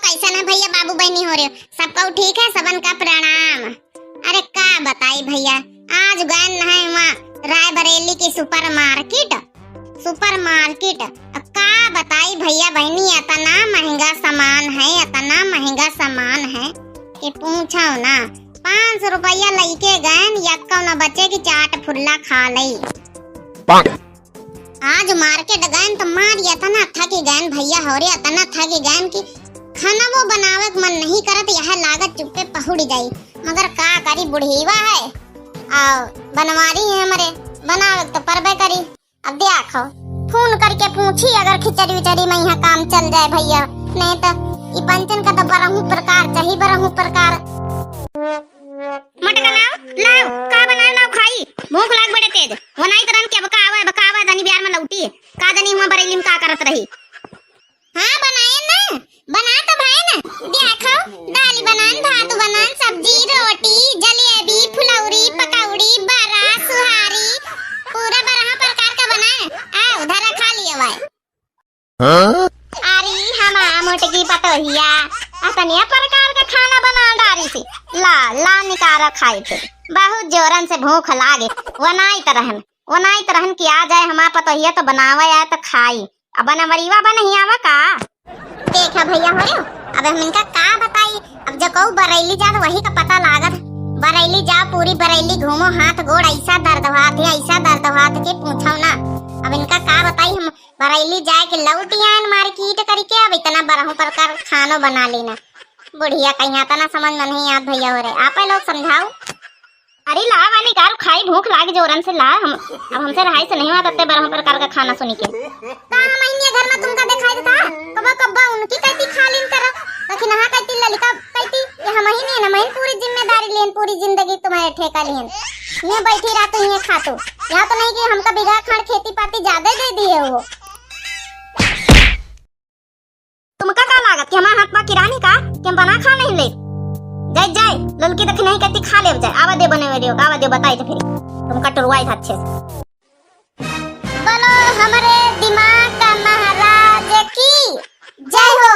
कैसा है भैया बाबू बहनी हो रहे हो सबका ठीक है सबन का प्रणाम। अरे का बताई भैया आज गए है वहाँ रायबरेली की सुपरमार्केट का बताई भैया बहनी इतना महंगा सामान है कि पूछो ना। 500 रुपया लेके गए यक्का न बचे की चाट फुल्ला खा लई। आज मार्केट गए तो मारिया तना थकी गए भैया हो रहा तना थकी गए कि खाना वो बनावे मन नहीं करत यह लागत चुप्पे पहुड़ जाई मगर का करी बुढ़ीवा है और बनवारी है हमारे बनावे तो परबे करी। अब देखो फोन करके पूछी अगर खिचड़ी विचड़ी में यहाँ काम चल जाए भैया नहीं तो ये पंचन का तो बरहू प्रकार चाहिए बरहू प्रकार। मटका लाओ का बनाए लाओ खाई भूख लाग बड़े तेज वनाई तरन के बकावा दनी बिहार में लौटी का दनी हुआ बरेली में का करत रही। हां बनाए ना बना तो भाई ना देखो दाल बनान भात बनान सब्जी रोटी जलेबी फुलौरी पकौड़ी बरा सुहारी पूरा बरहा प्रकार का बनाए आ उधर खा लिया भाई। अरे हमा मोटकी पतोहिया अतनिया प्रकार का खाना बना डारी से ला निकारा खाए थे बहुत जोरन से भूख लागे वनाई तरहन की आ जाए हमारा पतोहिया तो बनावा या तो खाई अब बनवरीवा नहीं आवा का देखा भैया हो रहे अब हम इनका का बताई। अब जो कहूँ बरेली जा तो वही का पता लागत बरेली जा पूरी बरेली घूमो हाथ गोड़ ऐसा दर्द हाथ के पूछो ना। अब इनका का बताई हम बरेली जाए के लौटी आए मार्केट करके अब इतना बरहू प्रकार खानो बना लेना बुढ़िया कहीं आता ना समझ में नहीं आत भैया हो रहे आप लोग समझाओ। अरे ला वाली गाल खाई भूख लागे जोरन से ला हम अब हमसे रहाई से नहीं आता बरहू प्रकार का खाना सुनी के का महीने घर में तुमका दिखाई देता कब्बा उनकी कहती खा लीन कर लेकिन हां कहती ललिका कहती ये हम ही नहीं ना मैं पूरी जिम्मेदारी लेन पूरी जिंदगी तुम्हारे ठेका लेन मैं बैठी रहा तो ये खातो यहाँ तो नहीं कि हमका बिगहा खाड़ खेती पाती ज्यादा दे दिए वो तुमका का लागत कि हमारा हाथ पा किरानी का कि हम बना खा नहीं ले जाए ललकी तक नहीं कहती खा ले जाए आवा दे बने वीडियो आवा दे बताई तो फिर तुमका टुरवाई था अच्छे से। बोलो हमारे दिमाग का महाराज की जय हो।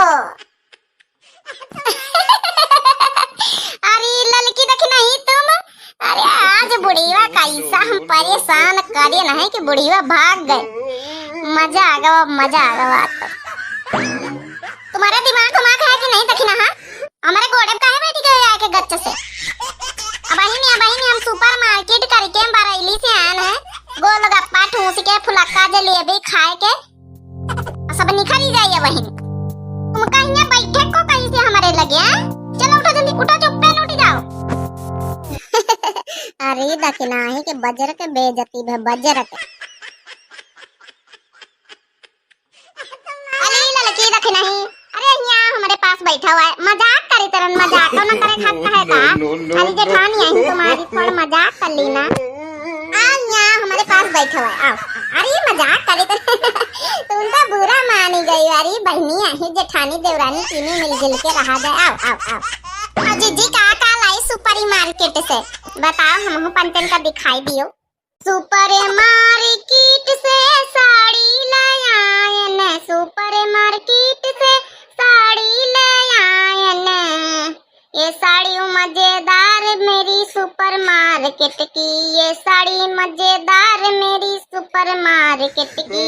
अरे ललकी तक नहीं तुम अरे आज बुढ़ीवा कैसा हम परेशान करे ना है कि बुढ़ीवा भाग गए मजा आ गया तुम्हारा दिमाग है कि नहीं तखिना हां हमारे गोड़े काहे बैठी गए आके गच्चे से। अब बहिनी हम सुपर मार्केट करके बरेली से आए हैं गोलगप्पा ठूस के फुलक्का जलेबी खाए के सब निकल ही जाइए बहिन तुम कहीं बैठे को कहीं से हमारे लगे हैं चलो उठो जल्दी उठो चुप पे उठ जाओ। अरे दखना है के बजर के बेइज्जती है बजर के अरे लड़की दखना ही अरे यहाँ हमारे पास बैठा हुआ है मजाक करे तरन मजाक ना करे खाता है का अरे जेठानी आई तुम्हारी थोड़ा मजाक कर ली ना आज यहाँ हमारे पास बैठा हुआ है आओ अरे मजाक करे तुम तो बुरा मानी गई अरे बहनी आई जेठानी देवरानी तीनों मिलजुल के रहा जाए आओ जीजी का लाई सुपर मार्केट से बताओ हम पंचन का दिखाई दियो सुपर मार्केट से साड़ी ले आए न सुपर मार्केट से साड़ी ले आए न ये साड़ी मजेदार मेरी सुपर मार्केट की ये साड़ी मजेदार मेरी सुपर मार्केट की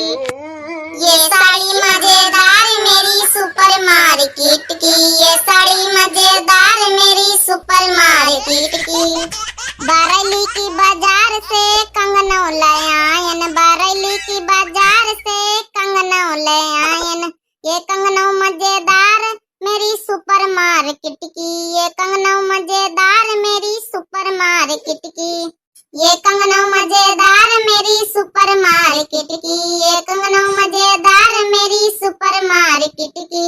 ये साड़ी मजेदार मेरी सुपर मार्केट की ये साड़ी मजेदार मेरी सुपर मार्केट की बरेली की बाजार से कंगनौ ले आयन बरेली की बाजार से कंगनौ ले आयन ये कंगनौ मजेदार मेरी सुपर मार्केट की ये कंगनौ मजेदार मेरी सुपर मार्केट की ये कंगनौ मजेदार मेरी सुपर मार्केट की ये कंगनौ मजेदार मेरी सुपर मार्केट की।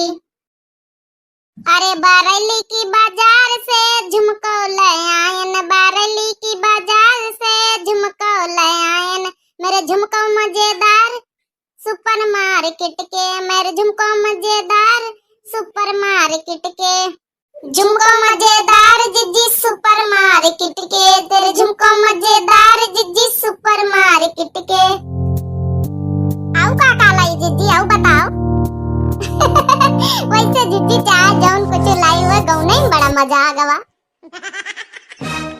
अरे बरेली की बाजार से झुमको ले आयन बरेली की बाजार से झुमको ले आयन मेरे झुमको मजेदार सुपर मार्केट के मेरे झुमको मजेदार सुपर मार्केट के झुमको मजेदार जिज्जी सुपर मार्केट के तेरे झुमको मजेदार जिज्जी सुपर मार्केट के। आओ का लाई जिज्जी आओ बताओ वैसे जिज्जी चाहे जौन मजा आ गवा।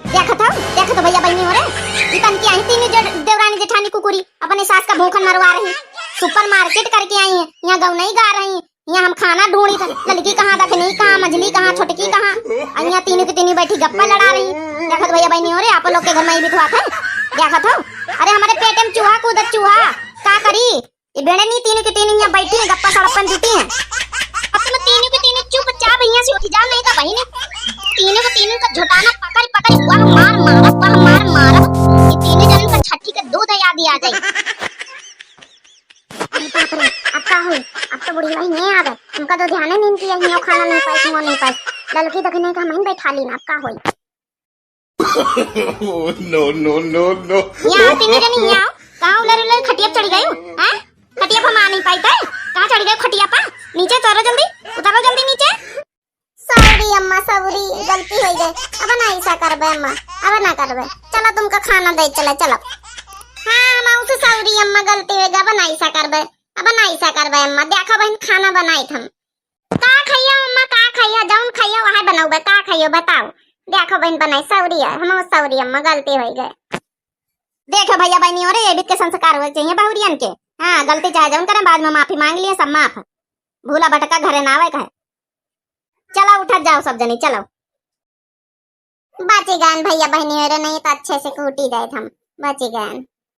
देखो तो भैया बहनी हो रे, इतन की आई तीन देवरानी जेठानी कुकुरी अपने सास का भूखन मरवा रही। सुपर मार्केट करके आई है, यहाँ गाँव नहीं गा रही, यहाँ हम खाना ढूंढी था। लड़की कहाँ, दखनी कहाँ, मझली कहाँ, छोटकी कहाँ, यहाँ तीनों की तीनों बैठी गप्पा लड़ा रही। देखो भैया बहनी हो रे, आप लोग के घर में ही बिठवा था। देखो अरे हमारे पेट में चूहा कूदत, चूहा का करी, ये बेड़े नहीं तीनों की तीनों यहाँ बैठी है, गप्पा सड़पन जुटी है। अब तुम तीनों की तीनों चुपचाप यहाँ से उठ जाओ, नहीं तो बहनी तीनों को तीनों का झोटाना पकड़ वह मार मार ये तीनों जन का छठी का दूध याद ही आ जाए। अरे बाप रे, अब का हुई, अब तो बुढ़ी भाई नहीं आ गए, उनका तो ध्यान ही नहीं किया, यहाँ खाना नहीं पाई, वो नहीं पाई, लड़की दखने का मैं बैठा ली ना, अब का हुई। नो यहाँ तीनों जन यहाँ कहाँ उलर खटिया चढ़ गई हैं? खटिया पर मार नहीं पाई थे, कहाँ चढ़ गए खटिया पर? नीचे उतारो जल्दी नीचे। सॉरी अम्मा, सॉरी, गलती हो गई, अब ना ऐसा करबे अम्मा, अब ना करबे, चलो तुमका खाना दे चलो। हाँ हम उसे सॉरी अम्मा, गलती हो गई, अब ना ऐसा करबे, अब ना ऐसा करबे अम्मा। देखो बहन खाना बनाई थम, का खाइयो अम्मा, का खाइयो, जौन खाइयो वहां बनाओगे, का खाइयो बताओ। देखो बहन बनाई, सॉरी है, हम सॉरी अम्मा, गलती हो गई। देखो भैया बहनी हो रे, ये भी के संस्कार होने चाहिए बहुरियन के। हाँ गलती चाहे जौन करें, बाद में माफी मांग लिए, सब माफ। भूला भटका घरे ना आवे कहे। चलो उठा जाओ सब जनी, चलो। बची गए भैया बहनी हो रे, नहीं तो अच्छे से कूटी जाए हम, बची गए।